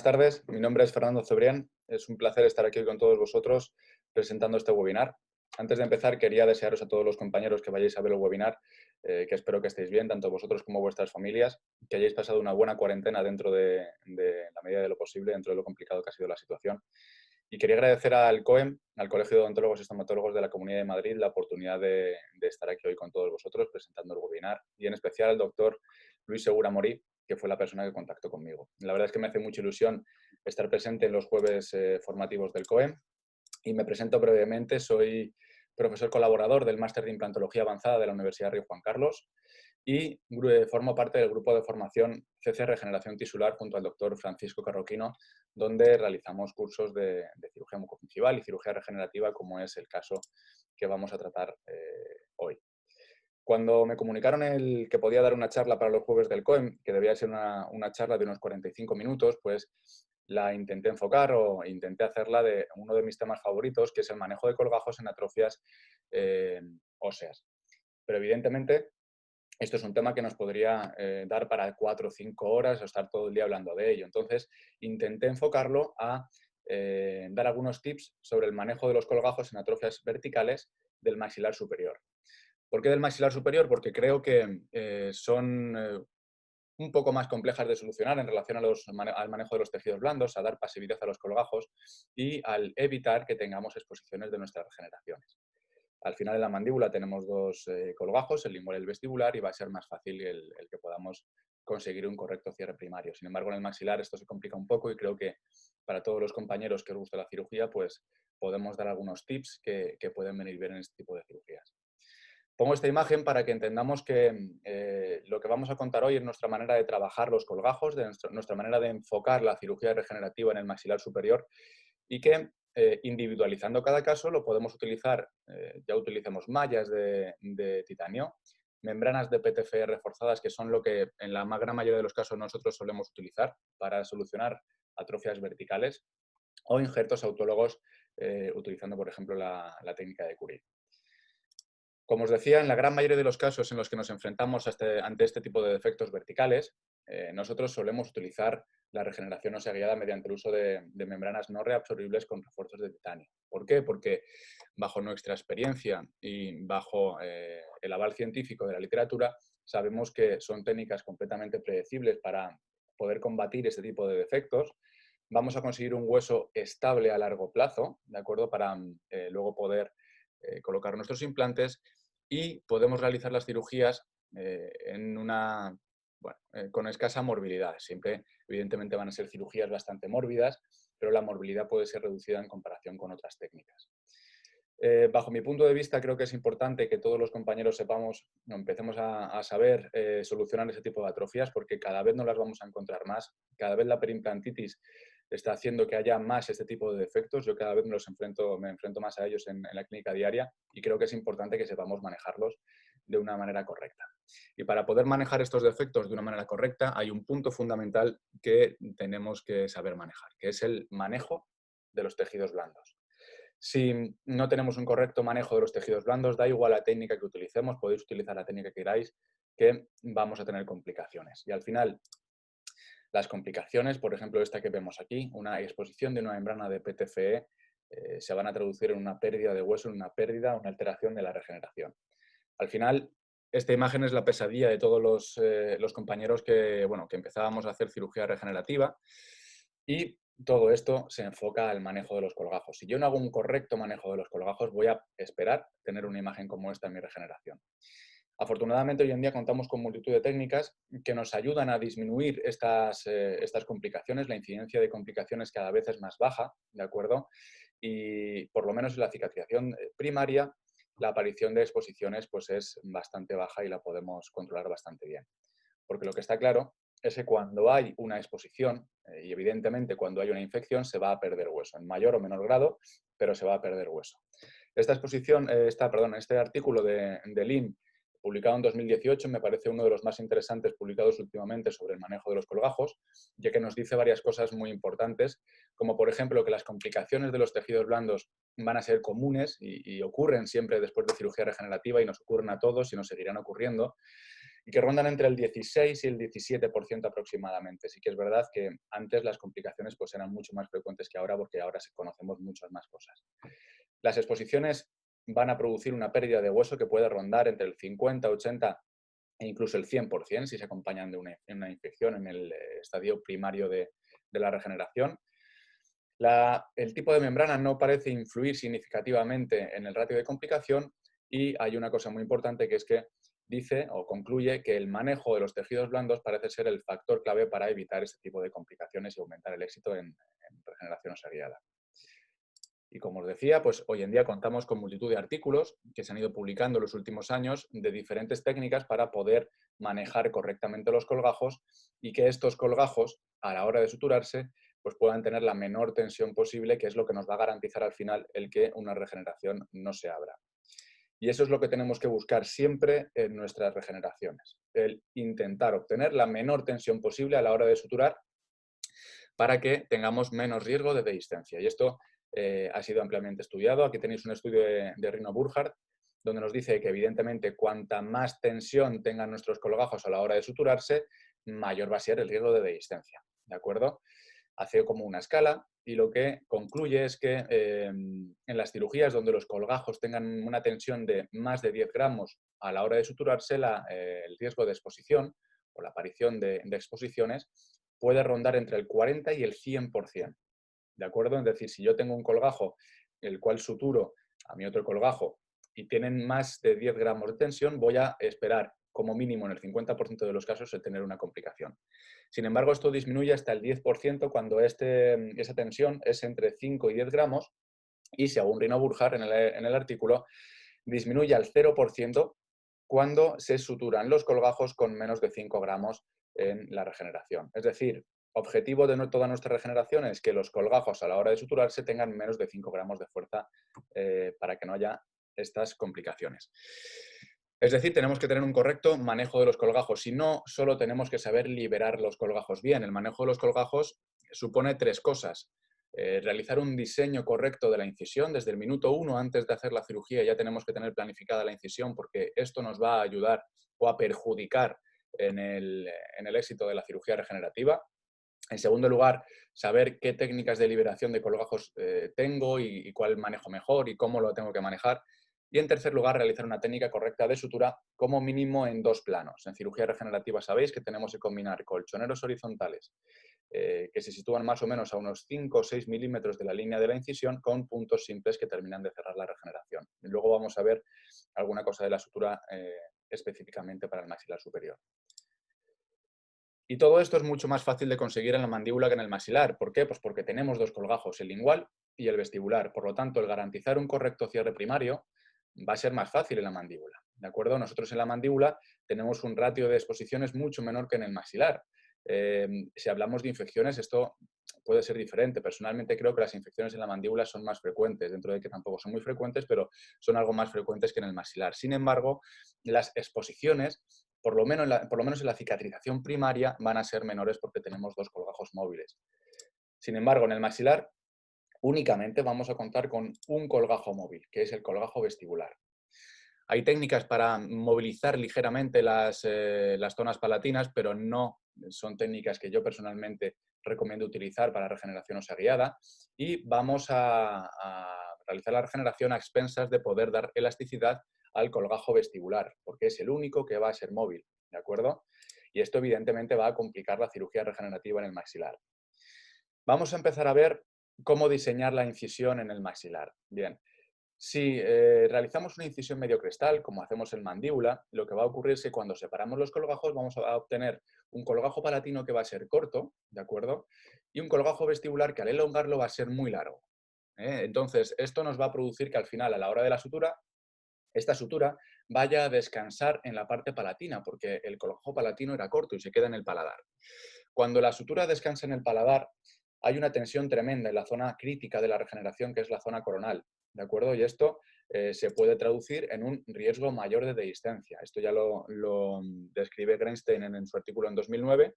tardes, mi nombre es Fernando Cebrián. Es un placer estar aquí con todos vosotros presentando este webinar. Antes de empezar, quería desearos a todos los compañeros que vayáis a ver el webinar, que espero que estéis bien, tanto vosotros como vuestras familias, que hayáis pasado una buena cuarentena dentro de la medida de lo posible, dentro de lo complicado que ha sido la situación. Y quería agradecer al COEM, al Colegio de Odontólogos y Estomatólogos de la Comunidad de Madrid, la oportunidad de estar aquí hoy con todos vosotros presentando el webinar, y en especial al doctor Luis Segura Morí, que fue la persona que contactó conmigo. La verdad es que me hace mucha ilusión estar presente en los jueves formativos del COEM, y me presento brevemente. Soy profesor colaborador del Máster de Implantología Avanzada de la Universidad Rey Juan Carlos y formo parte del grupo de formación CC Regeneración Tisular junto al doctor Francisco Carroquino, donde realizamos cursos de cirugía mucogingival y cirugía regenerativa, como es el caso que vamos a tratar hoy. Cuando me comunicaron que podía dar una charla para los jueves del COEM, que debía ser una charla de unos 45 minutos, pues la intenté enfocar o intenté hacerla de uno de mis temas favoritos, que es el manejo de colgajos en atrofias óseas. Pero evidentemente esto es un tema que nos podría dar para 4 o 5 horas o estar todo el día hablando de ello. Entonces intenté enfocarlo a dar algunos tips sobre el manejo de los colgajos en atrofias verticales del maxilar superior. ¿Por qué del maxilar superior? Porque creo que son un poco más complejas de solucionar en relación al manejo de los tejidos blandos, a dar pasividad a los colgajos y al evitar que tengamos exposiciones de nuestras regeneraciones. Al final en la mandíbula tenemos dos colgajos, el lingual y el vestibular, y va a ser más fácil el que podamos conseguir un correcto cierre primario. Sin embargo, en el maxilar esto se complica un poco y creo que para todos los compañeros que os guste la cirugía, pues podemos dar algunos tips que pueden venir bien en este tipo de cirugías. Pongo esta imagen para que entendamos que lo que vamos a contar hoy es nuestra manera de trabajar los colgajos, nuestra manera de enfocar la cirugía regenerativa en el maxilar superior, y que individualizando cada caso lo podemos utilizar, ya utilicemos mallas de titanio, membranas de PTFE reforzadas, que son lo que en la gran mayoría de los casos nosotros solemos utilizar para solucionar atrofias verticales, o injertos autólogos utilizando, por ejemplo, la técnica de Curie. Como os decía, en la gran mayoría de los casos en los que nos enfrentamos ante este tipo de defectos verticales, nosotros solemos utilizar la regeneración ósea guiada mediante el uso de membranas no reabsorbibles con refuerzos de titanio. ¿Por qué? Porque bajo nuestra experiencia y bajo el aval científico de la literatura, sabemos que son técnicas completamente predecibles para poder combatir este tipo de defectos. Vamos a conseguir un hueso estable a largo plazo, ¿de acuerdo? Para luego poder colocar nuestros implantes, y podemos realizar las cirugías con escasa morbilidad. Siempre, evidentemente, van a ser cirugías bastante mórbidas, pero la morbilidad puede ser reducida en comparación con otras técnicas. Bajo mi punto de vista, creo que es importante que todos los compañeros sepamos, empecemos a saber solucionar ese tipo de atrofias, porque cada vez nos las vamos a encontrar más. Cada vez la perimplantitis está haciendo que haya más este tipo de defectos. Yo cada vez me enfrento más a ellos en la clínica diaria, y creo que es importante que sepamos manejarlos de una manera correcta. Y para poder manejar estos defectos de una manera correcta, hay un punto fundamental que tenemos que saber manejar, que es el manejo de los tejidos blandos. Si no tenemos un correcto manejo de los tejidos blandos, da igual la técnica que utilicemos, podéis utilizar la técnica que queráis, que vamos a tener complicaciones. Y al final, las complicaciones, por ejemplo, esta que vemos aquí, una exposición de una membrana de PTFE, se van a traducir en una pérdida de hueso, en una pérdida, una alteración de la regeneración. Al final, esta imagen es la pesadilla de todos los compañeros que empezábamos a hacer cirugía regenerativa, y todo esto se enfoca al manejo de los colgajos. Si yo no hago un correcto manejo de los colgajos, voy a esperar tener una imagen como esta en mi regeneración. Afortunadamente, hoy en día contamos con multitud de técnicas que nos ayudan a disminuir estas complicaciones. La incidencia de complicaciones cada vez es más baja, ¿de acuerdo? Y por lo menos en la cicatrización primaria, la aparición de exposiciones pues es bastante baja y la podemos controlar bastante bien. Porque lo que está claro es que cuando hay una exposición, y evidentemente cuando hay una infección, se va a perder hueso, en mayor o menor grado, pero se va a perder hueso. Este artículo de Lim, publicado en 2018, me parece uno de los más interesantes publicados últimamente sobre el manejo de los colgajos, ya que nos dice varias cosas muy importantes, como por ejemplo que las complicaciones de los tejidos blandos van a ser comunes y ocurren siempre después de cirugía regenerativa, y nos ocurren a todos y nos seguirán ocurriendo. y que rondan entre el 16 y el 17% aproximadamente. Sí que es verdad que antes las complicaciones pues eran mucho más frecuentes que ahora, porque ahora conocemos muchas más cosas. Las exposiciones van a producir una pérdida de hueso que puede rondar entre el 50, 80 e incluso el 100% si se acompañan de una infección en el estadio primario de la regeneración. El tipo de membrana no parece influir significativamente en el ratio de complicación, y hay una cosa muy importante, que es que dice o concluye que el manejo de los tejidos blandos parece ser el factor clave para evitar este tipo de complicaciones y aumentar el éxito en regeneración osseguiada. Y como os decía, pues hoy en día contamos con multitud de artículos que se han ido publicando en los últimos años de diferentes técnicas para poder manejar correctamente los colgajos, y que estos colgajos, a la hora de suturarse, pues puedan tener la menor tensión posible, que es lo que nos va a garantizar al final el que una regeneración no se abra. Y eso es lo que tenemos que buscar siempre en nuestras regeneraciones, el intentar obtener la menor tensión posible a la hora de suturar para que tengamos menos riesgo de dehiscencia. Y esto ha sido ampliamente estudiado. Aquí tenéis un estudio de Rino Burkhardt, donde nos dice que evidentemente cuanta más tensión tengan nuestros colgajos a la hora de suturarse, mayor va a ser el riesgo de dehiscencia. ¿De acuerdo? Hace como una escala, y lo que concluye es que en las cirugías donde los colgajos tengan una tensión de más de 10 gramos a la hora de suturarse, el riesgo de exposición o la aparición de exposiciones puede rondar entre el 40 y el 100%. ¿De acuerdo? Es decir, si yo tengo un colgajo el cual suturo a mi otro colgajo y tienen más de 10 gramos de tensión, voy a esperar como mínimo en el 50% de los casos el tener una complicación. Sin embargo, esto disminuye hasta el 10% cuando esa tensión es entre 5 y 10 gramos, y según Rino Burkhardt en el artículo, disminuye al 0% cuando se suturan los colgajos con menos de 5 gramos en la regeneración. Es decir, objetivo de toda nuestra regeneración es que los colgajos a la hora de suturarse tengan menos de 5 gramos de fuerza para que no haya estas complicaciones. Es decir, tenemos que tener un correcto manejo de los colgajos. Si no, solo tenemos que saber liberar los colgajos bien. El manejo de los colgajos supone 3 cosas. Realizar un diseño correcto de la incisión. Desde el minuto 1 antes de hacer la cirugía ya tenemos que tener planificada la incisión, porque esto nos va a ayudar o a perjudicar en el éxito de la cirugía regenerativa. En segundo lugar, saber qué técnicas de liberación de colgajos tengo y cuál manejo mejor y cómo lo tengo que manejar. Y en tercer lugar, realizar una técnica correcta de sutura como mínimo en 2 planos. En cirugía regenerativa sabéis que tenemos que combinar colchoneros horizontales que se sitúan más o menos a unos 5 o 6 milímetros de la línea de la incisión, con puntos simples que terminan de cerrar la regeneración. Y luego vamos a ver alguna cosa de la sutura específicamente para el maxilar superior. Y todo esto es mucho más fácil de conseguir en la mandíbula que en el maxilar. ¿Por qué? Pues porque tenemos 2 colgajos, el lingual y el vestibular. Por lo tanto, el garantizar un correcto cierre primario va a ser más fácil en la mandíbula. ¿De acuerdo? Nosotros en la mandíbula tenemos un ratio de exposiciones mucho menor que en el maxilar. Si hablamos de infecciones, esto puede ser diferente. Personalmente creo que las infecciones en la mandíbula son más frecuentes, dentro de que tampoco son muy frecuentes, pero son algo más frecuentes que en el maxilar. Sin embargo, las exposiciones, por lo menos en la cicatrización primaria, van a ser menores porque tenemos 2 colgajos móviles. Sin embargo, en el maxilar únicamente vamos a contar con un colgajo móvil, que es el colgajo vestibular. Hay técnicas para movilizar ligeramente las zonas palatinas, pero no son técnicas que yo personalmente recomiendo utilizar para regeneración ósea guiada, y vamos a realizar la regeneración a expensas de poder dar elasticidad al colgajo vestibular, porque es el único que va a ser móvil, ¿de acuerdo? Y esto evidentemente va a complicar la cirugía regenerativa en el maxilar. Vamos a empezar a ver cómo diseñar la incisión en el maxilar. Bien. Si realizamos una incisión mediocrestal, como hacemos en mandíbula, lo que va a ocurrir es que cuando separamos los colgajos vamos a obtener un colgajo palatino que va a ser corto, ¿de acuerdo? Y un colgajo vestibular que al elongarlo va a ser muy largo. Entonces, esto nos va a producir que al final, a la hora de la sutura, esta sutura vaya a descansar en la parte palatina, porque el colgajo palatino era corto y se queda en el paladar. Cuando la sutura descansa en el paladar, hay una tensión tremenda en la zona crítica de la regeneración, que es la zona coronal, ¿de acuerdo? Y esto se puede traducir en un riesgo mayor de dehiscencia. Esto ya lo describe Greenstein en su artículo en 2009.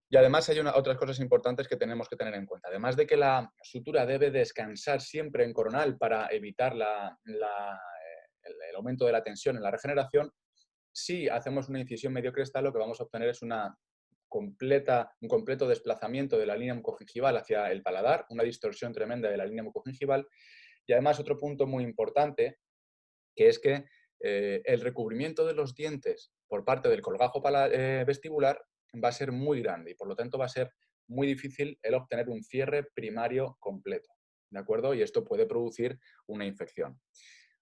Y además hay otras cosas importantes que tenemos que tener en cuenta. Además de que la sutura debe descansar siempre en coronal para evitar el aumento de la tensión en la regeneración, si hacemos una incisión mediocrestal, lo que vamos a obtener es un completo desplazamiento de la línea mucogingival hacia el paladar, una distorsión tremenda de la línea mucogingival. Y además otro punto muy importante, que es que el recubrimiento de los dientes por parte del colgajo vestibular va a ser muy grande y por lo tanto va a ser muy difícil el obtener un cierre primario completo, ¿de acuerdo? Y esto puede producir una infección.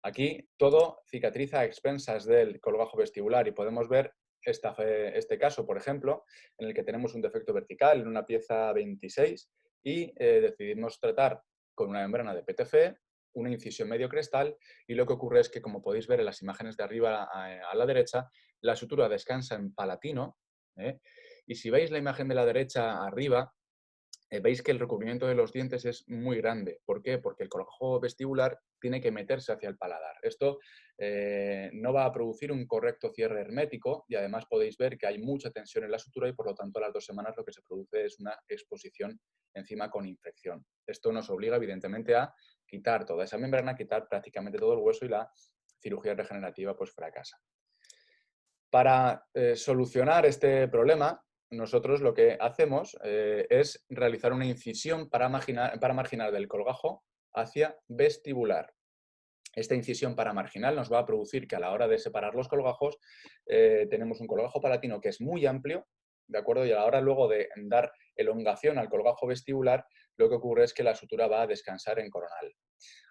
Aquí todo cicatriza a expensas del colgajo vestibular y podemos ver este caso, por ejemplo, en el que tenemos un defecto vertical en una pieza 26 y decidimos tratar con una membrana de PTFE, una incisión medio crestal, y lo que ocurre es que, como podéis ver en las imágenes de arriba a la derecha, la sutura descansa en palatino, ¿eh? Y si veis la imagen de la derecha arriba, veis que el recubrimiento de los dientes es muy grande. ¿Por qué? Porque el colgajo vestibular tiene que meterse hacia el paladar. Esto no va a producir un correcto cierre hermético y además podéis ver que hay mucha tensión en la sutura y por lo tanto a las 2 semanas lo que se produce es una exposición encima con infección. Esto nos obliga evidentemente a quitar toda esa membrana, quitar prácticamente todo el hueso y la cirugía regenerativa pues fracasa. Para solucionar este problema, nosotros lo que hacemos es realizar una incisión paramarginal del colgajo hacia vestibular. Esta incisión paramarginal nos va a producir que a la hora de separar los colgajos tenemos un colgajo palatino que es muy amplio, ¿de acuerdo? Y a la hora luego de dar elongación al colgajo vestibular, lo que ocurre es que la sutura va a descansar en coronal.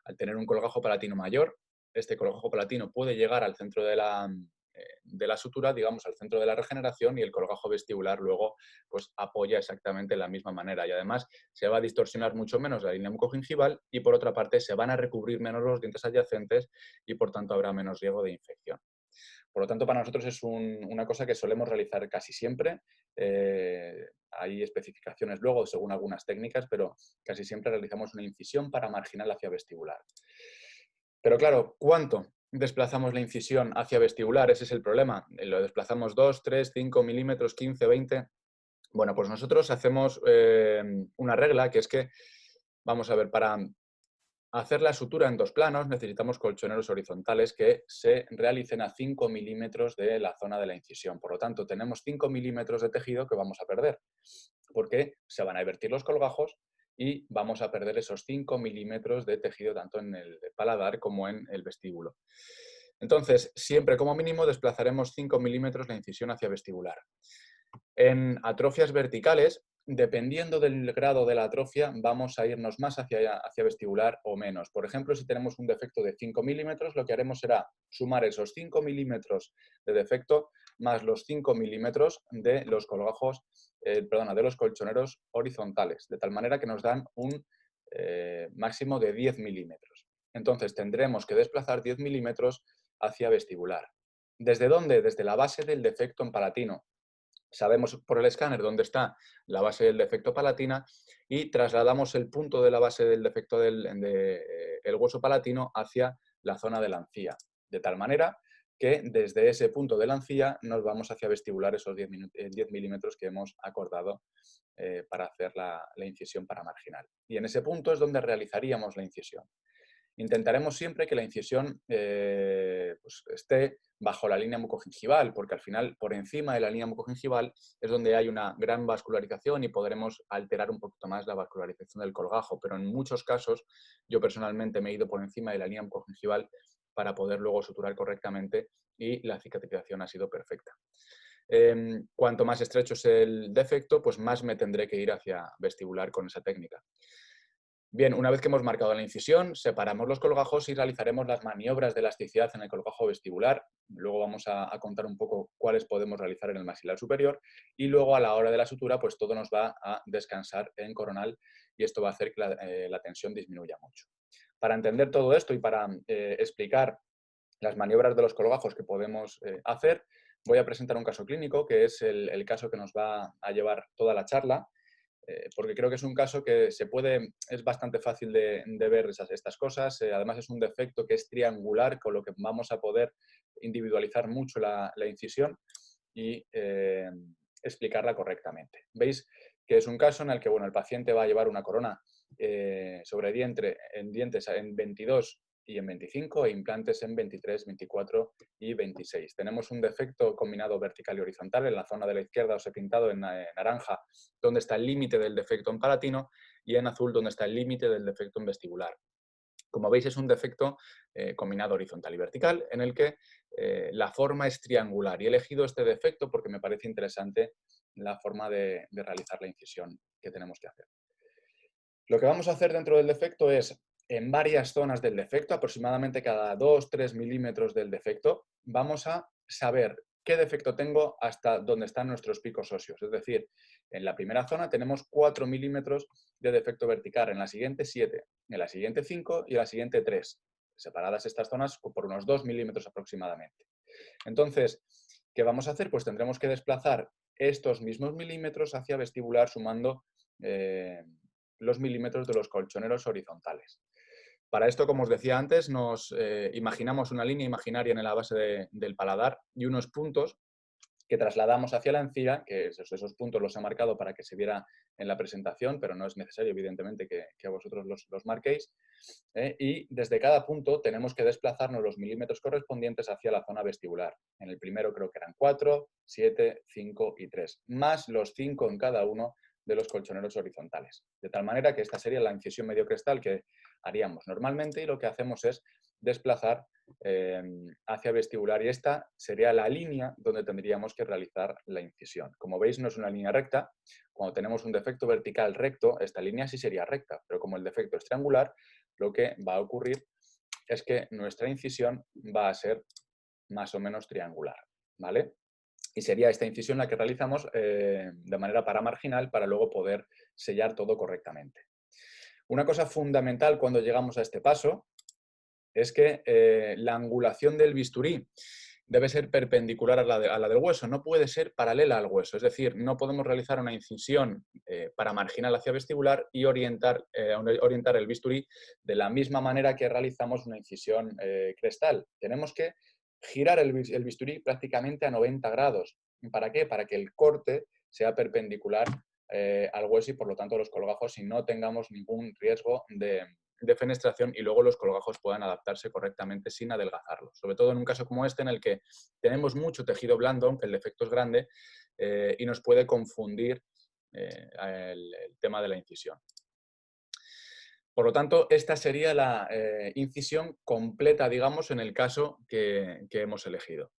Al tener un colgajo palatino mayor, este colgajo palatino puede llegar al centro de la sutura, digamos, al centro de la regeneración y el colgajo vestibular luego pues apoya exactamente de la misma manera y además se va a distorsionar mucho menos la línea mucogingival y por otra parte se van a recubrir menos los dientes adyacentes y por tanto habrá menos riesgo de infección. Por lo tanto, para nosotros es una cosa que solemos realizar casi siempre. Hay especificaciones luego según algunas técnicas, pero casi siempre realizamos una incisión paramarginal hacia vestibular. Pero claro, ¿cuánto desplazamos la incisión hacia vestibular? Ese es el problema. ¿Lo desplazamos 2, 3, 5 milímetros, 15, 20? Bueno, pues nosotros hacemos una regla que es que, vamos a ver, para hacer la sutura en 2 planos necesitamos colchoneros horizontales que se realicen a 5 milímetros de la zona de la incisión. Por lo tanto, tenemos 5 milímetros de tejido que vamos a perder, porque se van a invertir los colgajos y vamos a perder esos 5 milímetros de tejido tanto en el paladar como en el vestíbulo. Entonces, siempre como mínimo desplazaremos 5 milímetros la incisión hacia vestibular. En atrofias verticales, dependiendo del grado de la atrofia, vamos a irnos más hacia vestibular o menos. Por ejemplo, si tenemos un defecto de 5 milímetros, lo que haremos será sumar esos 5 milímetros de defecto más los 5 milímetros de los colgajos, de los colchoneros horizontales, de tal manera que nos dan un máximo de 10 milímetros. Entonces tendremos que desplazar 10 milímetros hacia vestibular. ¿Desde dónde? Desde la base del defecto en palatino. Sabemos por el escáner dónde está la base del defecto palatina y trasladamos el punto de la base del defecto del hueso palatino hacia la zona de la encía. De tal manera que desde ese punto de la encía nos vamos hacia vestibular esos 10 milímetros que hemos acordado para hacer la incisión paramarginal. Y en ese punto es donde realizaríamos la incisión. Intentaremos siempre que la incisión pues esté bajo la línea mucogingival, porque al final por encima de la línea mucogingival es donde hay una gran vascularización y podremos alterar un poquito más la vascularización del colgajo, pero en muchos casos yo personalmente me he ido por encima de la línea mucogingival para poder luego suturar correctamente y la cicatrización ha sido perfecta. Cuanto más estrecho es el defecto, pues más me tendré que ir hacia vestibular con esa técnica. Bien, una vez que hemos marcado la incisión, separamos los colgajos y realizaremos las maniobras de elasticidad en el colgajo vestibular. Luego vamos a contar un poco cuáles podemos realizar en el maxilar superior y luego a la hora de la sutura pues todo nos va a descansar en coronal y esto va a hacer que la tensión disminuya mucho. Para entender todo esto y para explicar las maniobras de los colgajos que podemos hacer, voy a presentar un caso clínico que es el caso que nos va a llevar toda la charla. Porque creo que es un caso que es bastante fácil de ver estas cosas. Además es un defecto que es triangular, con lo que vamos a poder individualizar mucho la incisión y explicarla correctamente. Veis que es un caso en el que el paciente va a llevar una corona sobre dientes en 22 y en 25 e implantes en 23, 24 y 26. Tenemos un defecto combinado vertical y horizontal. En la zona de la izquierda os he pintado en naranja donde está el límite del defecto en palatino y en azul donde está el límite del defecto en vestibular. Como veis, es un defecto combinado horizontal y vertical en el que la forma es triangular. Y he elegido este defecto porque me parece interesante la forma de realizar la incisión que tenemos que hacer. Lo que vamos a hacer dentro del defecto es, en varias zonas del defecto, aproximadamente cada 2-3 milímetros del defecto, vamos a saber qué defecto tengo hasta donde están nuestros picos óseos. Es decir, en la primera zona tenemos 4 milímetros de defecto vertical, en la siguiente 7, en la siguiente 5 y en la siguiente 3. Separadas estas zonas por unos 2 milímetros aproximadamente. Entonces, ¿qué vamos a hacer? Pues tendremos que desplazar estos mismos milímetros hacia vestibular sumando los milímetros de los colchoneros horizontales. Para esto, como os decía antes, nos imaginamos una línea imaginaria en la base del paladar y unos puntos que trasladamos hacia la encía, que esos puntos los he marcado para que se viera en la presentación, pero no es necesario, evidentemente, que vosotros los marquéis. Y desde cada punto tenemos que desplazarnos los milímetros correspondientes hacia la zona vestibular. En el primero creo que eran 4, 7, 5 y 3, más los 5 en cada uno de los colchoneros horizontales. De tal manera que esta sería la incisión mediocrestal que haríamos normalmente y lo que hacemos es desplazar hacia vestibular y esta sería la línea donde tendríamos que realizar la incisión. Como veis, no es una línea recta. Cuando tenemos un defecto vertical recto, esta línea sí sería recta, pero como el defecto es triangular, lo que va a ocurrir es que nuestra incisión va a ser más o menos triangular, ¿vale? Y sería esta incisión la que realizamos de manera paramarginal para luego poder sellar todo correctamente. Una cosa fundamental cuando llegamos a este paso es que la angulación del bisturí debe ser perpendicular a la del hueso, no puede ser paralela al hueso. Es decir, no podemos realizar una incisión paramarginal hacia vestibular y orientar el bisturí de la misma manera que realizamos una incisión crestal. Tenemos que girar el bisturí prácticamente a 90 grados. ¿Para qué? Para que el corte sea perpendicular al hueso y por lo tanto los colgajos y no tengamos ningún riesgo de fenestración y luego los colgajos puedan adaptarse correctamente sin adelgazarlos. Sobre todo en un caso como este en el que tenemos mucho tejido blando, aunque el defecto es grande, y nos puede confundir el tema de la incisión. Por lo tanto, esta sería la incisión completa, digamos, en el caso que hemos elegido.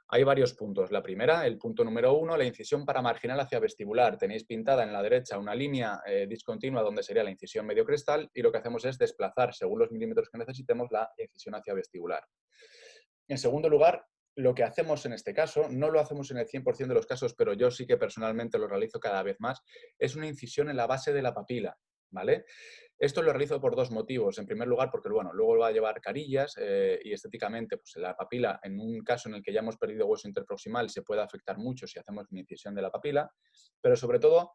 Hay varios puntos. La primera, el punto número 1, la incisión paramarginal hacia vestibular. Tenéis pintada en la derecha una línea discontinua donde sería la incisión mediocrestal y lo que hacemos es desplazar, según los milímetros que necesitemos, la incisión hacia vestibular. En segundo lugar, lo que hacemos en este caso, no lo hacemos en el 100% de los casos, pero yo sí que personalmente lo realizo cada vez más, es una incisión en la base de la papila, ¿vale? Esto lo realizo por dos motivos. En primer lugar, porque bueno, luego va a llevar carillas y estéticamente pues, la papila, en un caso en el que ya hemos perdido hueso interproximal, se puede afectar mucho si hacemos una incisión de la papila, pero sobre todo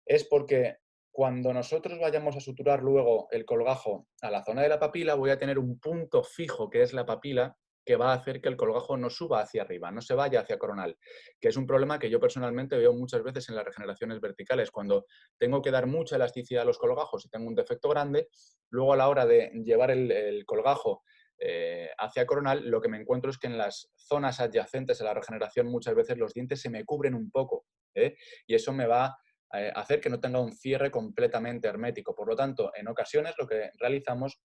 es porque cuando nosotros vayamos a suturar luego el colgajo a la zona de la papila, voy a tener un punto fijo que es la papila que va a hacer que el colgajo no suba hacia arriba, no se vaya hacia coronal, que es un problema que yo personalmente veo muchas veces en las regeneraciones verticales. Cuando tengo que dar mucha elasticidad a los colgajos y tengo un defecto grande, luego a la hora de llevar el colgajo hacia coronal, lo que me encuentro es que en las zonas adyacentes a la regeneración muchas veces los dientes se me cubren un poco, y eso me va a hacer que no tenga un cierre completamente hermético. Por lo tanto, en ocasiones lo que realizamos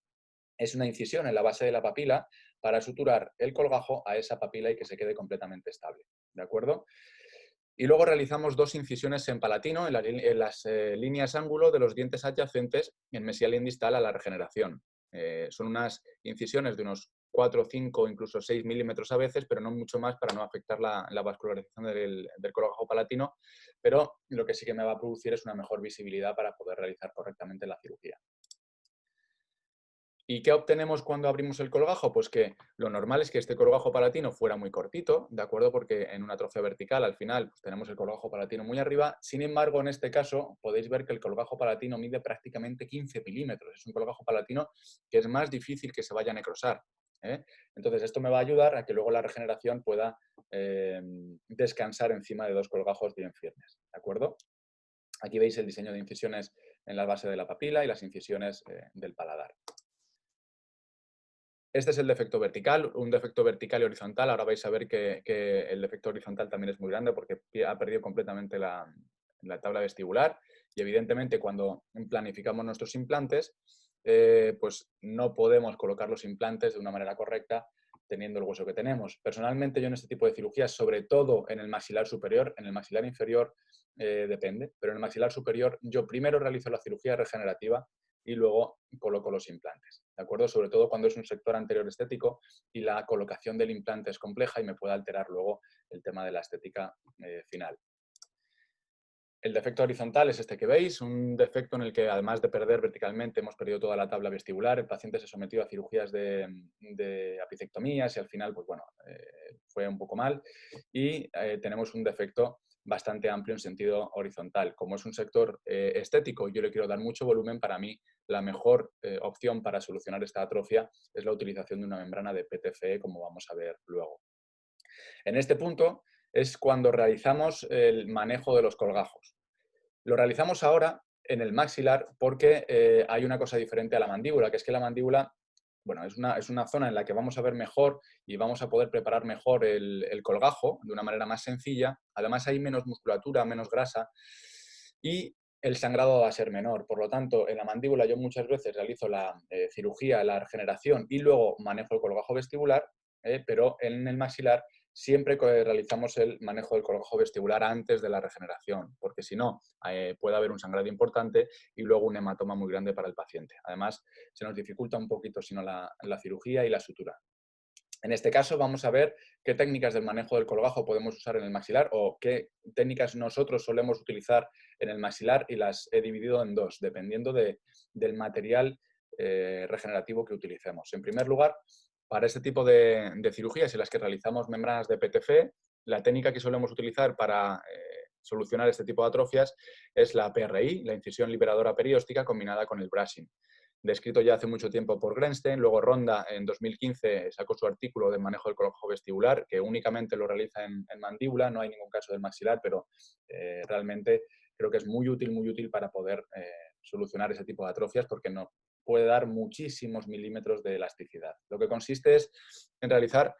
es una incisión en la base de la papila para suturar el colgajo a esa papila y que se quede completamente estable. ¿De acuerdo? Y luego realizamos dos incisiones en palatino, en las líneas ángulo de los dientes adyacentes en mesial y distal a la regeneración. Son unas incisiones de unos 4, 5, incluso 6 milímetros a veces, pero no mucho más para no afectar la vascularización del colgajo palatino, pero lo que sí que me va a producir es una mejor visibilidad para poder realizar correctamente la cirugía. ¿Y qué obtenemos cuando abrimos el colgajo? Pues que lo normal es que este colgajo palatino fuera muy cortito, ¿de acuerdo? Porque en una atrofia vertical al final pues tenemos el colgajo palatino muy arriba. Sin embargo, en este caso podéis ver que el colgajo palatino mide prácticamente 15 milímetros. Es un colgajo palatino que es más difícil que se vaya a necrosar. Entonces, esto me va a ayudar a que luego la regeneración pueda descansar encima de dos colgajos bien firmes, ¿de acuerdo? Aquí veis el diseño de incisiones en la base de la papila y las incisiones del paladar. Este es el defecto vertical, un defecto vertical y horizontal. Ahora vais a ver que el defecto horizontal también es muy grande porque ha perdido completamente la tabla vestibular y evidentemente cuando planificamos nuestros implantes, pues no podemos colocar los implantes de una manera correcta teniendo el hueso que tenemos. Personalmente yo en este tipo de cirugías, sobre todo en el maxilar superior, en el maxilar inferior depende, pero en el maxilar superior yo primero realizo la cirugía regenerativa y luego coloco los implantes, ¿de acuerdo? Sobre todo cuando es un sector anterior estético y la colocación del implante es compleja y me puede alterar luego el tema de la estética final. El defecto horizontal es este que veis, un defecto en el que además de perder verticalmente hemos perdido toda la tabla vestibular, el paciente se sometió a cirugías de apicectomías y al final, pues bueno, fue un poco mal y tenemos un defecto bastante amplio en sentido horizontal. Como es un sector estético y yo le quiero dar mucho volumen, para mí la mejor opción para solucionar esta atrofia es la utilización de una membrana de PTFE, como vamos a ver luego. En este punto es cuando realizamos el manejo de los colgajos. Lo realizamos ahora en el maxilar porque hay una cosa diferente a la mandíbula, que es que la mandíbula, bueno, es una zona en la que vamos a ver mejor y vamos a poder preparar mejor el colgajo de una manera más sencilla. Además hay menos musculatura, menos grasa y el sangrado va a ser menor. Por lo tanto, en la mandíbula yo muchas veces realizo la cirugía, la regeneración y luego manejo el colgajo vestibular, pero en el maxilar siempre realizamos el manejo del colgajo vestibular antes de la regeneración, porque si no, puede haber un sangrado importante y luego un hematoma muy grande para el paciente. Además, se nos dificulta un poquito si no la cirugía y la sutura. En este caso vamos a ver qué técnicas del manejo del colgajo podemos usar en el maxilar o qué técnicas nosotros solemos utilizar en el maxilar y las he dividido en dos, dependiendo del material regenerativo que utilicemos. En primer lugar, para este tipo de cirugías en las que realizamos membranas de PTFE, la técnica que solemos utilizar para solucionar este tipo de atrofias es la PRI, la incisión liberadora perióstica combinada con el brushing. Descrito ya hace mucho tiempo por Grenstein, luego Ronda en 2015 sacó su artículo de manejo del colgajo vestibular, que únicamente lo realiza en mandíbula, no hay ningún caso del maxilar, pero realmente creo que es muy útil para poder solucionar ese tipo de atrofias porque no puede dar muchísimos milímetros de elasticidad. Lo que consiste es en realizar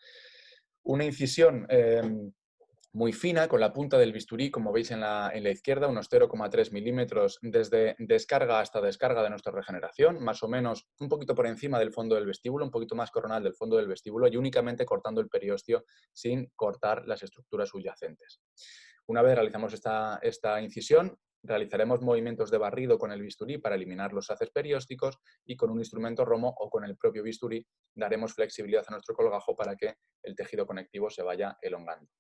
una incisión muy fina con la punta del bisturí, como veis en la izquierda, unos 0,3 milímetros desde descarga hasta descarga de nuestra regeneración, más o menos un poquito por encima del fondo del vestíbulo, un poquito más coronal del fondo del vestíbulo y únicamente cortando el periósteo sin cortar las estructuras subyacentes. Una vez realizamos esta incisión, realizaremos movimientos de barrido con el bisturí para eliminar los haces periósticos y con un instrumento romo o con el propio bisturí daremos flexibilidad a nuestro colgajo para que el tejido conectivo se vaya elongando.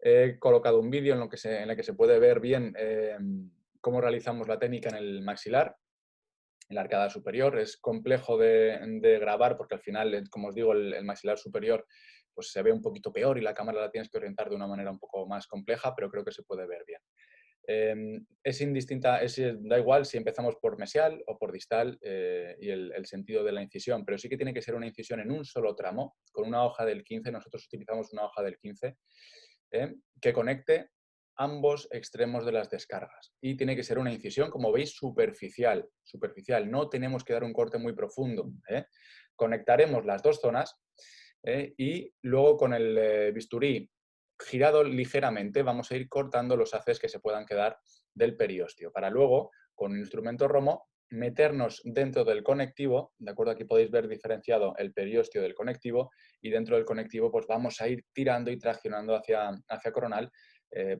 He colocado un vídeo en el que se puede ver bien cómo realizamos la técnica en el maxilar, en la arcada superior. Es complejo de grabar porque al final, como os digo, el maxilar superior pues se ve un poquito peor y la cámara la tienes que orientar de una manera un poco más compleja, pero creo que se puede ver bien. Es indistinta, da igual si empezamos por mesial o por distal y el sentido de la incisión, pero sí que tiene que ser una incisión en un solo tramo, con una hoja del 15, nosotros utilizamos una hoja del 15, que conecte ambos extremos de las descargas. Y tiene que ser una incisión, como veis, superficial. No tenemos que dar un corte muy profundo. Conectaremos las dos zonas y luego con el bisturí girado ligeramente vamos a ir cortando los haces que se puedan quedar del periósteo, para luego, con un instrumento romo, meternos dentro del conectivo, ¿de acuerdo? Aquí podéis ver diferenciado el periósteo del conectivo y dentro del conectivo pues vamos a ir tirando y traccionando hacia coronal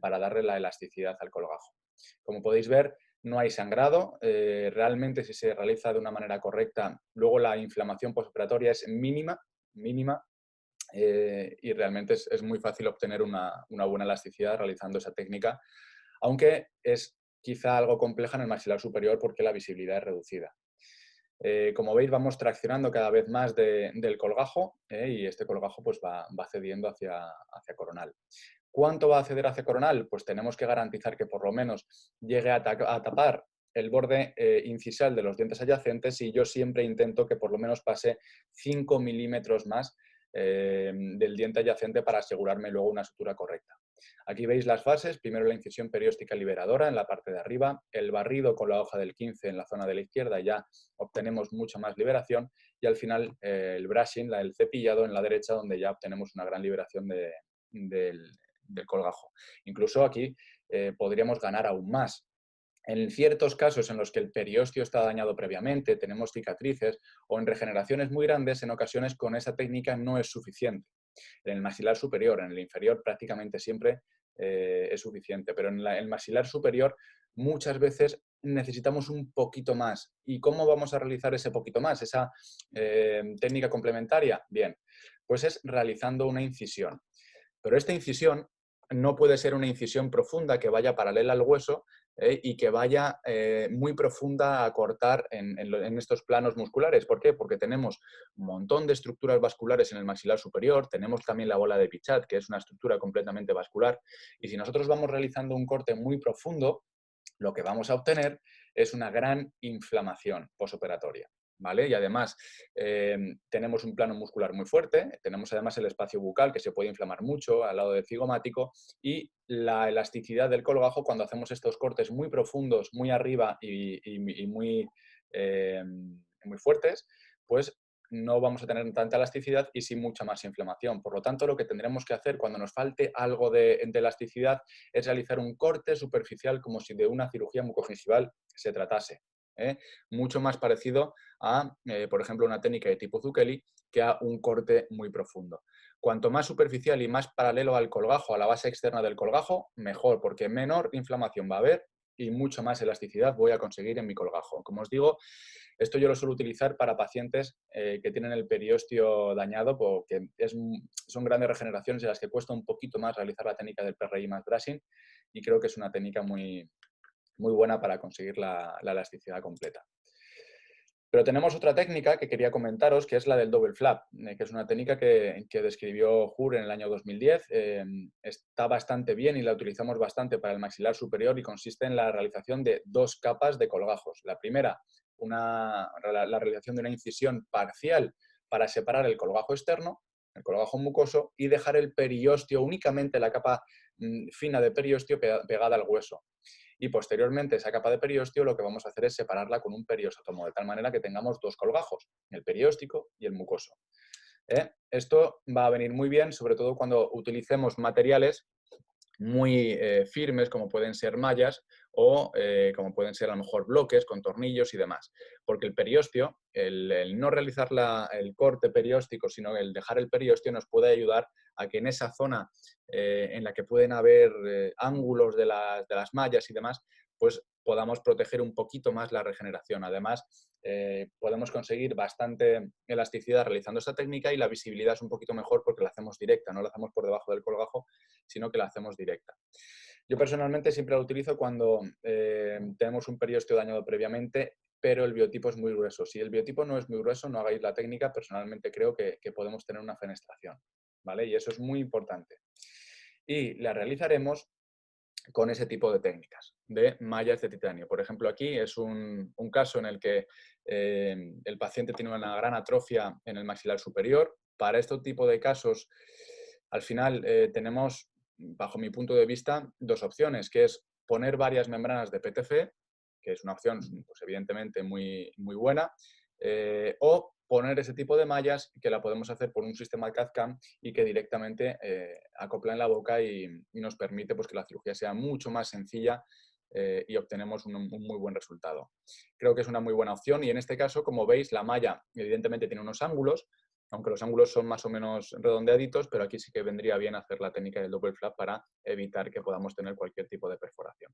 para darle la elasticidad al colgajo. Como podéis ver, no hay sangrado, realmente si se realiza de una manera correcta, luego la inflamación postoperatoria es mínima y realmente es muy fácil obtener una buena elasticidad realizando esa técnica, aunque es quizá algo compleja en el maxilar superior porque la visibilidad es reducida. Como veis, vamos traccionando cada vez más del colgajo y este colgajo pues, va cediendo hacia coronal. ¿Cuánto va a ceder hacia coronal? Pues tenemos que garantizar que por lo menos llegue a tapar el borde incisal de los dientes adyacentes y yo siempre intento que por lo menos pase 5 milímetros más del diente adyacente para asegurarme luego una sutura correcta. Aquí veis las fases, primero la incisión perióstica liberadora en la parte de arriba, el barrido con la hoja del 15 en la zona de la izquierda, ya obtenemos mucha más liberación, y al final el brushing, el cepillado en la derecha, donde ya obtenemos una gran liberación del colgajo. Incluso aquí podríamos ganar aún más. En ciertos casos en los que el periósteo está dañado previamente, tenemos cicatrices o en regeneraciones muy grandes, en ocasiones con esa técnica no es suficiente. En el maxilar superior, en el inferior prácticamente siempre es suficiente, pero en el maxilar superior muchas veces necesitamos un poquito más. ¿Y cómo vamos a realizar ese poquito más? Esa técnica complementaria, bien, pues es realizando una incisión. Pero esta incisión no puede ser una incisión profunda que vaya paralela al hueso y que vaya muy profunda a cortar en estos planos musculares. ¿Por qué? Porque tenemos un montón de estructuras vasculares en el maxilar superior, tenemos también la bola de Pichat, que es una estructura completamente vascular, y si nosotros vamos realizando un corte muy profundo, lo que vamos a obtener es una gran inflamación posoperatoria. ¿Vale? Y además tenemos un plano muscular muy fuerte, tenemos además el espacio bucal que se puede inflamar mucho al lado del cigomático, y la elasticidad del colgajo cuando hacemos estos cortes muy profundos, muy arriba y muy, muy fuertes, pues no vamos a tener tanta elasticidad y sí mucha más inflamación. Por lo tanto, lo que tendremos que hacer cuando nos falte algo de elasticidad es realizar un corte superficial como si de una cirugía mucogingival se tratase. Mucho más parecido a, por ejemplo, una técnica de tipo Zucchelli que a un corte muy profundo. Cuanto más superficial y más paralelo al colgajo, a la base externa del colgajo, mejor, porque menor inflamación va a haber y mucho más elasticidad voy a conseguir en mi colgajo. Como os digo, esto yo lo suelo utilizar para pacientes que tienen el periósteo dañado, porque son grandes regeneraciones en las que cuesta un poquito más realizar la técnica del PRI más brushing, y creo que es una técnica muy, muy buena para conseguir la elasticidad completa. Pero tenemos otra técnica que quería comentaros, que es la del double flap, que es una técnica que describió Hur en el año 2010. Está bastante bien y la utilizamos bastante para el maxilar superior y consiste en la realización de 2 capas de colgajos. La primera, la realización de una incisión parcial para separar el colgajo externo, el colgajo mucoso, y dejar el periósteo, únicamente la capa fina de periósteo pegada al hueso. Y posteriormente esa capa de periósteo lo que vamos a hacer es separarla con un perióstomo, de tal manera que tengamos 2 colgajos, el perióstico y el mucoso. Esto va a venir muy bien, sobre todo cuando utilicemos materiales muy firmes, como pueden ser mallas o como pueden ser a lo mejor bloques con tornillos y demás. Porque el periósteo, el no realizar el corte perióstico, sino el dejar el periósteo, nos puede ayudar a que en esa zona en la que pueden haber ángulos de las mallas y demás, pues podamos proteger un poquito más la regeneración. Además, podemos conseguir bastante elasticidad realizando esta técnica y la visibilidad es un poquito mejor porque la hacemos directa, no la hacemos por debajo del colgajo, sino que la hacemos directa. Yo personalmente siempre la utilizo cuando tenemos un periósteo dañado previamente, pero el biotipo es muy grueso. Si el biotipo no es muy grueso, no hagáis la técnica. Personalmente creo que podemos tener una fenestración, ¿vale? Y eso es muy importante. Y la realizaremos con ese tipo de técnicas de mallas de titanio. Por ejemplo, aquí es un caso en el que el paciente tiene una gran atrofia en el maxilar superior. Para este tipo de casos, al final tenemos, bajo mi punto de vista, 2 opciones, que es poner varias membranas de PTFE, que es una opción, pues, evidentemente muy, muy buena, o poner ese tipo de mallas que la podemos hacer por un sistema CAD-CAM y que directamente acopla en la boca y nos permite pues, que la cirugía sea mucho más sencilla y obtenemos un muy buen resultado. Creo que es una muy buena opción y en este caso, como veis, la malla evidentemente tiene unos ángulos, aunque los ángulos son más o menos redondeaditos, pero aquí sí que vendría bien hacer la técnica del double flap para evitar que podamos tener cualquier tipo de perforación.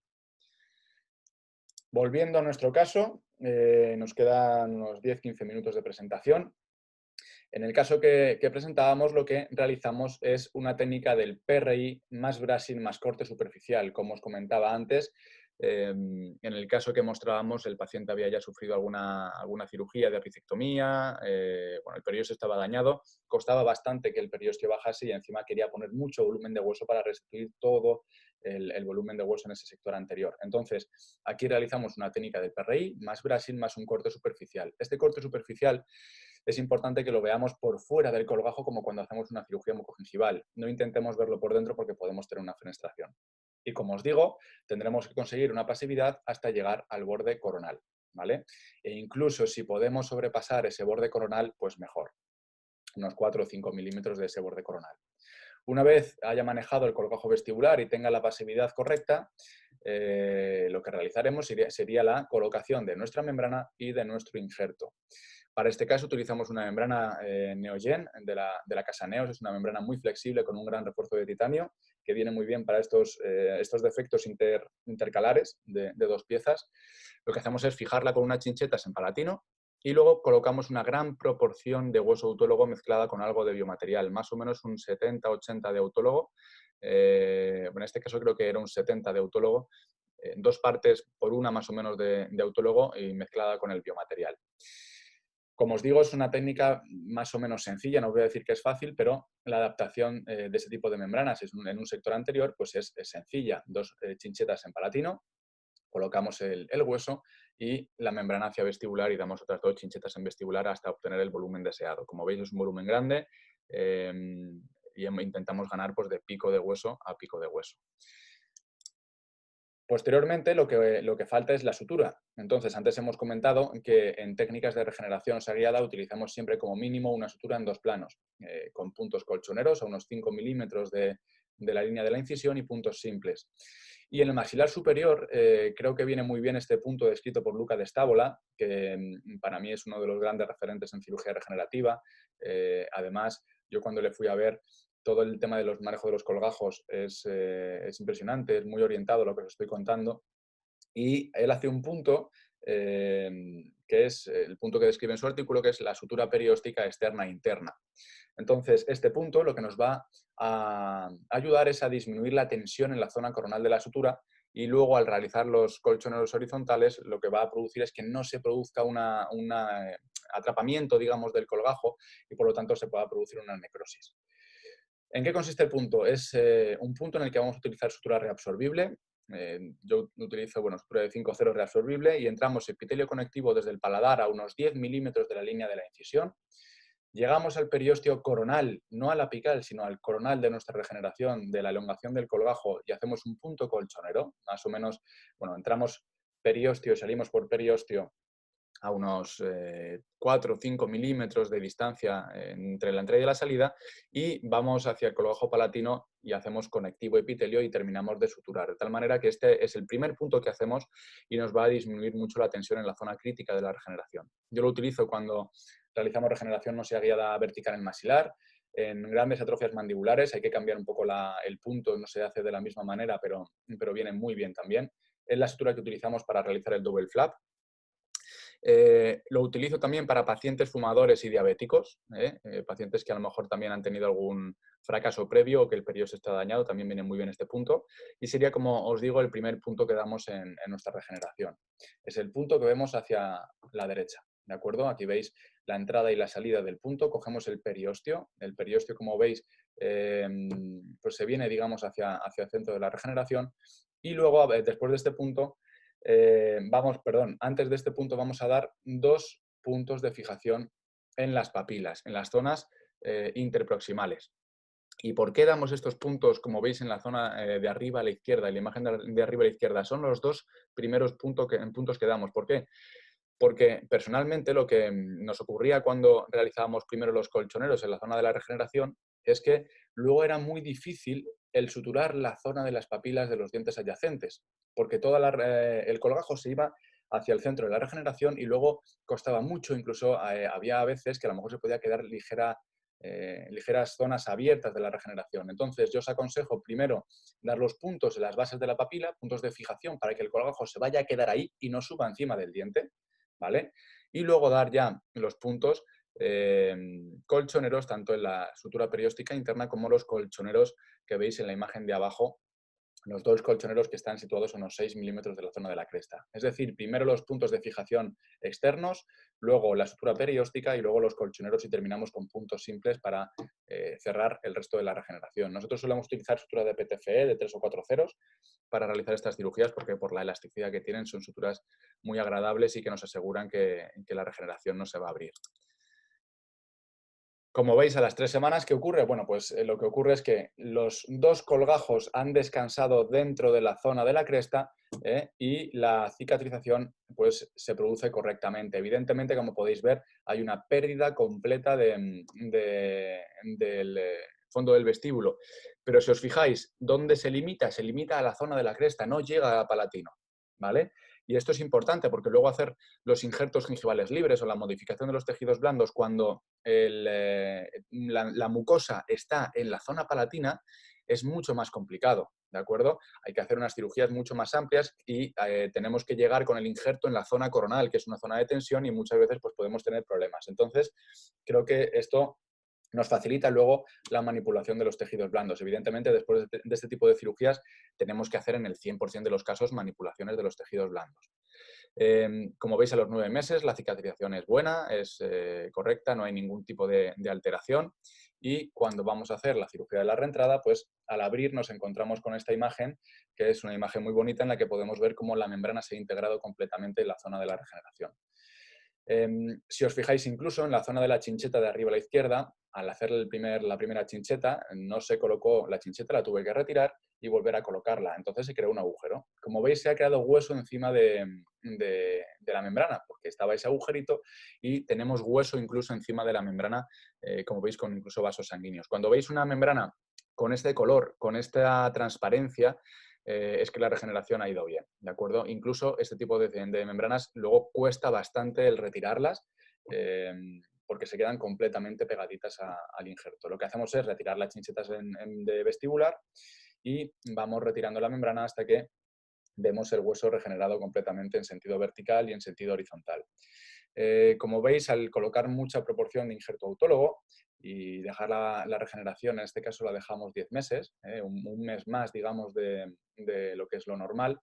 Volviendo a nuestro caso, nos quedan unos 10-15 minutos de presentación. En el caso que presentábamos, lo que realizamos es una técnica del PRI más brushing más corte superficial. Como os comentaba antes, en el caso que mostrábamos, el paciente había ya sufrido alguna cirugía de apicectomía, bueno, el periósteo estaba dañado, costaba bastante que el periósteo bajase y encima quería poner mucho volumen de hueso para restituir todo el volumen de hueso en ese sector anterior. Entonces, aquí realizamos una técnica del PRI más brushing más un corte superficial. Este corte superficial es importante que lo veamos por fuera del colgajo como cuando hacemos una cirugía mucogingival. No intentemos verlo por dentro porque podemos tener una fenestración. Y como os digo, tendremos que conseguir una pasividad hasta llegar al borde coronal, ¿vale? E incluso si podemos sobrepasar ese borde coronal, pues mejor, unos 4 o 5 milímetros de ese borde coronal. Una vez haya manejado el colgajo vestibular y tenga la pasividad correcta, lo que realizaremos sería la colocación de nuestra membrana y de nuestro injerto. Para este caso utilizamos una membrana Neogen de la casa Neos. Es una membrana muy flexible con un gran refuerzo de titanio que viene muy bien para estos defectos intercalares de dos piezas. Lo que hacemos es fijarla con unas chinchetas en palatino y luego colocamos una gran proporción de hueso autólogo mezclada con algo de biomaterial, más o menos un 70-80 de autólogo. En este caso creo que era un 70 de autólogo, dos partes por una más o menos de autólogo y mezclada con el biomaterial. Como os digo, es una técnica más o menos sencilla, no voy a decir que es fácil, pero la adaptación de ese tipo de membranas en un sector anterior pues es sencilla. Dos chinchetas en palatino, colocamos el hueso y la membrana hacia vestibular y damos otras dos chinchetas en vestibular hasta obtener el volumen deseado. Como veis es un volumen grande y intentamos ganar pues, de pico de hueso a pico de hueso. Posteriormente, lo que falta es la sutura. Entonces, antes hemos comentado que en técnicas de regeneración seriada utilizamos siempre como mínimo una sutura en dos planos, con puntos colchoneros a unos 5 milímetros de la línea de la incisión y puntos simples. Y en el maxilar superior creo que viene muy bien este punto descrito por Luca de Stávola, que para mí es uno de los grandes referentes en cirugía regenerativa. Además, yo cuando le fui a ver, todo el tema de los manejos de los colgajos es impresionante, es muy orientado a lo que os estoy contando. Y él hace un punto que es el punto que describe en su artículo, que es la sutura perióstica externa e interna. Entonces, este punto lo que nos va a ayudar es a disminuir la tensión en la zona coronal de la sutura y luego al realizar los colchoneros horizontales lo que va a producir es que no se produzca un atrapamiento, digamos, del colgajo y por lo tanto se pueda producir una necrosis. ¿En qué consiste el punto? Es un punto en el que vamos a utilizar sutura reabsorbible. Yo utilizo sutura de 5,0 reabsorbible y entramos epitelio conectivo desde el paladar a unos 10 milímetros de la línea de la incisión. Llegamos al periósteo coronal, no al apical, sino al coronal de nuestra regeneración, de la elongación del colgajo y hacemos un punto colchonero. Más o menos, entramos periósteo y salimos por periósteo a unos 4 o 5 milímetros de distancia entre la entrada y la salida y vamos hacia el colgajo palatino y hacemos conectivo epitelio y terminamos de suturar. De tal manera que este es el primer punto que hacemos y nos va a disminuir mucho la tensión en la zona crítica de la regeneración. Yo lo utilizo cuando realizamos regeneración no se guiada vertical en maxilar. En grandes atrofias mandibulares hay que cambiar un poco el punto, no se hace de la misma manera, pero viene muy bien también. Es la sutura que utilizamos para realizar el double flap. Lo utilizo también para pacientes fumadores y diabéticos, pacientes que a lo mejor también han tenido algún fracaso previo o que el periósteo está dañado, también viene muy bien este punto. Y sería, como os digo, el primer punto que damos en nuestra regeneración. Es el punto que vemos hacia la derecha, ¿de acuerdo? Aquí veis la entrada y la salida del punto, cogemos el periósteo. El periósteo, como veis, pues se viene, digamos, hacia el centro de la regeneración. Y luego, después de este punto, antes de este punto vamos a dar dos puntos de fijación en las papilas, en las zonas interproximales. ¿Y por qué damos estos puntos, como veis en la zona de arriba a la izquierda, en la imagen de arriba a la izquierda? Son los dos primeros puntos que damos. ¿Por qué? Porque personalmente lo que nos ocurría cuando realizábamos primero los colchoneros en la zona de la regeneración es que luego era muy difícil el suturar la zona de las papilas de los dientes adyacentes, porque todo el colgajo se iba hacia el centro de la regeneración y luego costaba mucho, incluso había veces que a lo mejor se podía quedar ligeras zonas abiertas de la regeneración. Entonces yo os aconsejo primero dar los puntos en las bases de la papila, puntos de fijación para que el colgajo se vaya a quedar ahí y no suba encima del diente, ¿vale? Y luego dar ya los puntos colchoneros tanto en la sutura perióstica interna como los colchoneros que veis en la imagen de abajo, los dos colchoneros que están situados a unos 6 milímetros de la zona de la cresta. Es decir, primero los puntos de fijación externos, luego la sutura perióstica y luego los colchoneros y terminamos con puntos simples para cerrar el resto de la regeneración. Nosotros solemos utilizar sutura de PTFE de 3 o 4 ceros para realizar estas cirugías porque por la elasticidad que tienen son suturas muy agradables y que nos aseguran que la regeneración no se va a abrir. Como veis, a las 3 semanas, ¿qué ocurre? Bueno, pues lo que ocurre es que los dos colgajos han descansado dentro de la zona de la cresta y la cicatrización pues, se produce correctamente. Evidentemente, como podéis ver, hay una pérdida completa del fondo del vestíbulo. Pero si os fijáis, ¿dónde se limita? Se limita a la zona de la cresta, no llega a palatino, ¿vale? Y esto es importante porque luego hacer los injertos gingivales libres o la modificación de los tejidos blandos cuando la mucosa está en la zona palatina es mucho más complicado, ¿de acuerdo? Hay que hacer unas cirugías mucho más amplias y tenemos que llegar con el injerto en la zona coronal, que es una zona de tensión y muchas veces pues, podemos tener problemas. Entonces, creo que esto nos facilita luego la manipulación de los tejidos blandos. Evidentemente, después de este tipo de cirugías, tenemos que hacer en el 100% de los casos manipulaciones de los tejidos blandos. Como veis, a los 9 meses la cicatrización es buena, es correcta, no hay ningún tipo de alteración. Y cuando vamos a hacer la cirugía de la reentrada, pues al abrir nos encontramos con esta imagen, que es una imagen muy bonita en la que podemos ver cómo la membrana se ha integrado completamente en la zona de la regeneración. Si os fijáis incluso en la zona de la chincheta de arriba a la izquierda, al hacer la primera chincheta, no se colocó la chincheta, la tuve que retirar y volver a colocarla. Entonces se creó un agujero. Como veis, se ha creado hueso encima de la membrana, porque estaba ese agujerito y tenemos hueso incluso encima de la membrana, como veis, con incluso vasos sanguíneos. Cuando veis una membrana con este color, con esta transparencia, es que la regeneración ha ido bien, ¿de acuerdo? Incluso este tipo de membranas luego cuesta bastante el retirarlas porque se quedan completamente pegaditas al injerto. Lo que hacemos es retirar las chinchetas de vestibular y vamos retirando la membrana hasta que vemos el hueso regenerado completamente en sentido vertical y en sentido horizontal. Como veis, al colocar mucha proporción de injerto autólogo y dejar la regeneración, en este caso la dejamos 10 meses, un mes más, digamos, de lo que es lo normal,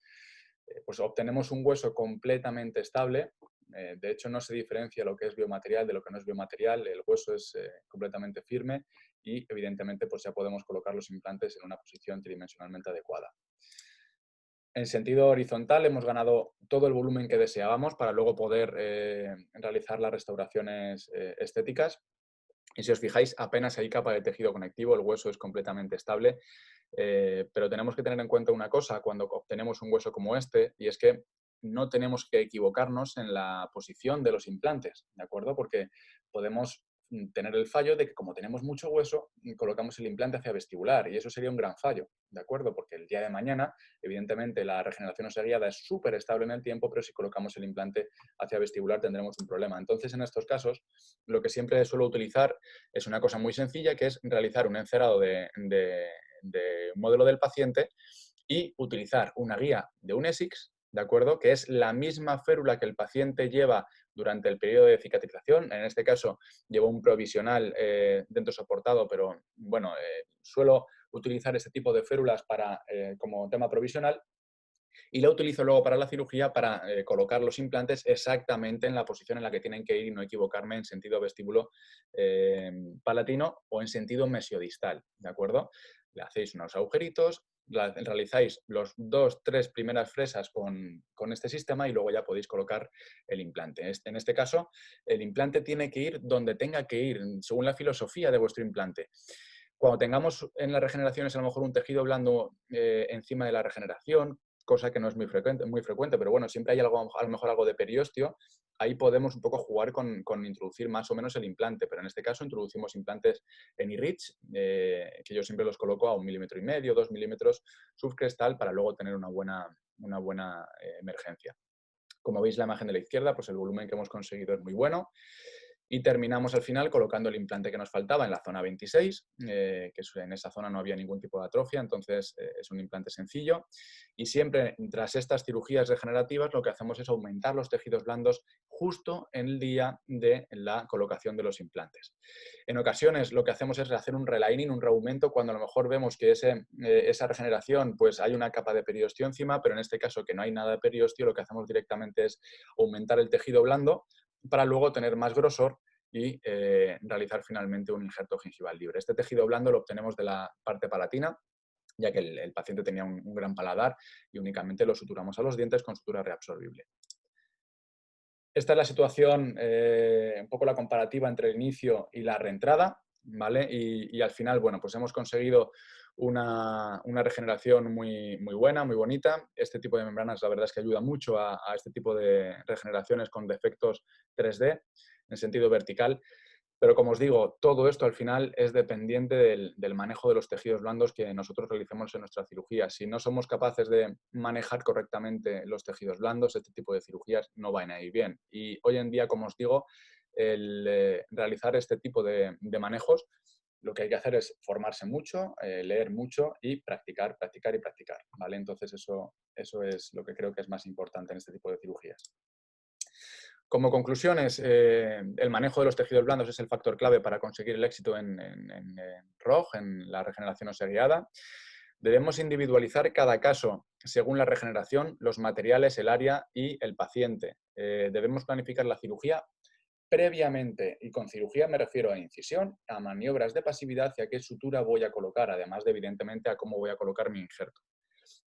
pues obtenemos un hueso completamente estable. De hecho, no se diferencia lo que es biomaterial de lo que no es biomaterial. El hueso es completamente firme y, evidentemente, pues ya podemos colocar los implantes en una posición tridimensionalmente adecuada. En sentido horizontal hemos ganado todo el volumen que deseábamos para luego poder realizar las restauraciones estéticas. Y si os fijáis, apenas hay capa de tejido conectivo, el hueso es completamente estable, pero tenemos que tener en cuenta una cosa cuando obtenemos un hueso como este, y es que no tenemos que equivocarnos en la posición de los implantes, ¿de acuerdo? Porque podemos tener el fallo de que como tenemos mucho hueso, colocamos el implante hacia vestibular y eso sería un gran fallo, ¿de acuerdo? Porque el día de mañana, evidentemente, la regeneración osseguiada es súper estable en el tiempo, pero si colocamos el implante hacia vestibular tendremos un problema. Entonces, en estos casos, lo que siempre suelo utilizar es una cosa muy sencilla, que es realizar un encerado de modelo del paciente y utilizar una guía de un ESIX, ¿de acuerdo? Que es la misma férula que el paciente lleva durante el periodo de cicatrización. En este caso, llevo un provisional dentro soportado, pero bueno, suelo utilizar este tipo de férulas como tema provisional y la utilizo luego para la cirugía para colocar los implantes exactamente en la posición en la que tienen que ir y no equivocarme en sentido vestíbulo palatino o en sentido mesiodistal, ¿de acuerdo? Le hacéis unos agujeritos, realizáis los 2-3 primeras fresas con este sistema y luego ya podéis colocar el implante. En este caso, el implante tiene que ir donde tenga que ir, según la filosofía de vuestro implante. Cuando tengamos en las regeneraciones a lo mejor un tejido blando encima de la regeneración, cosa que no es muy frecuente, pero bueno, siempre hay algo, a lo mejor algo de periostio, ahí podemos un poco jugar con introducir más o menos el implante, pero en este caso introducimos implantes en E-Rich, que yo siempre los coloco a 1,5 milímetros, 2 milímetros subcrestal para luego tener una buena emergencia. Como veis la imagen de la izquierda, pues el volumen que hemos conseguido es muy bueno. Y terminamos al final colocando el implante que nos faltaba en la zona 26, que en esa zona no había ningún tipo de atrofia, entonces es un implante sencillo. Y siempre tras estas cirugías regenerativas lo que hacemos es aumentar los tejidos blandos justo en el día de la colocación de los implantes. En ocasiones lo que hacemos es hacer un relining, un reaumento, cuando a lo mejor vemos que esa regeneración pues hay una capa de periostio encima, pero en este caso que no hay nada de periostio, lo que hacemos directamente es aumentar el tejido blando para luego tener más grosor y realizar finalmente un injerto gingival libre. Este tejido blando lo obtenemos de la parte palatina, ya que el paciente tenía un gran paladar y únicamente lo suturamos a los dientes con sutura reabsorbible. Esta es la situación, un poco la comparativa entre el inicio y la reentrada, ¿vale? Y al final, bueno, pues hemos conseguido una regeneración muy buena, muy bonita. Este tipo de membranas, la verdad es que ayuda mucho a este tipo de regeneraciones con defectos 3D en sentido vertical. Pero como os digo, todo esto al final es dependiente del manejo de los tejidos blandos que nosotros realicemos en nuestra cirugía. Si no somos capaces de manejar correctamente los tejidos blandos, este tipo de cirugías no van a ir bien. Y hoy en día, como os digo, el realizar este tipo de manejos, lo que hay que hacer es formarse mucho, leer mucho y practicar, practicar y practicar, ¿vale? Entonces eso es lo que creo que es más importante en este tipo de cirugías. Como conclusiones, el manejo de los tejidos blandos es el factor clave para conseguir el éxito en ROG, en la regeneración ósea guiada. Debemos individualizar cada caso según la regeneración, los materiales, el área y el paciente. Debemos planificar la cirugía previamente, y con cirugía me refiero a incisión, a maniobras de pasividad y a qué sutura voy a colocar, además de, evidentemente, a cómo voy a colocar mi injerto.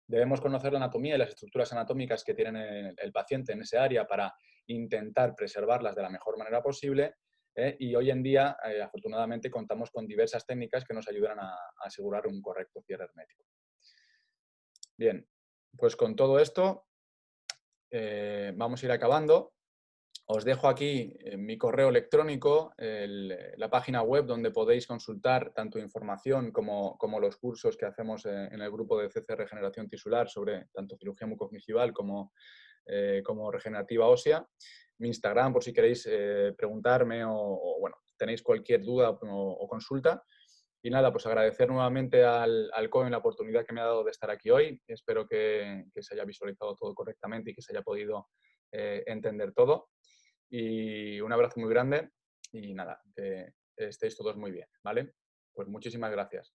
Debemos conocer la anatomía y las estructuras anatómicas que tiene el paciente en ese área para intentar preservarlas de la mejor manera posible. Y hoy en día, afortunadamente, contamos con diversas técnicas que nos ayudan a asegurar un correcto cierre hermético. Bien, pues con todo esto vamos a ir acabando. Os dejo aquí mi correo electrónico, la página web donde podéis consultar tanto información como los cursos que hacemos en el grupo de CC Regeneración Tisular sobre tanto cirugía mucogingival como regenerativa ósea. Mi Instagram, por si queréis preguntarme o, bueno, tenéis cualquier duda o consulta. Y nada, pues agradecer nuevamente al COEN la oportunidad que me ha dado de estar aquí hoy. Espero que se haya visualizado todo correctamente y que se haya podido entender todo. Y un abrazo muy grande y nada, que estéis todos muy bien, ¿vale? Pues muchísimas gracias.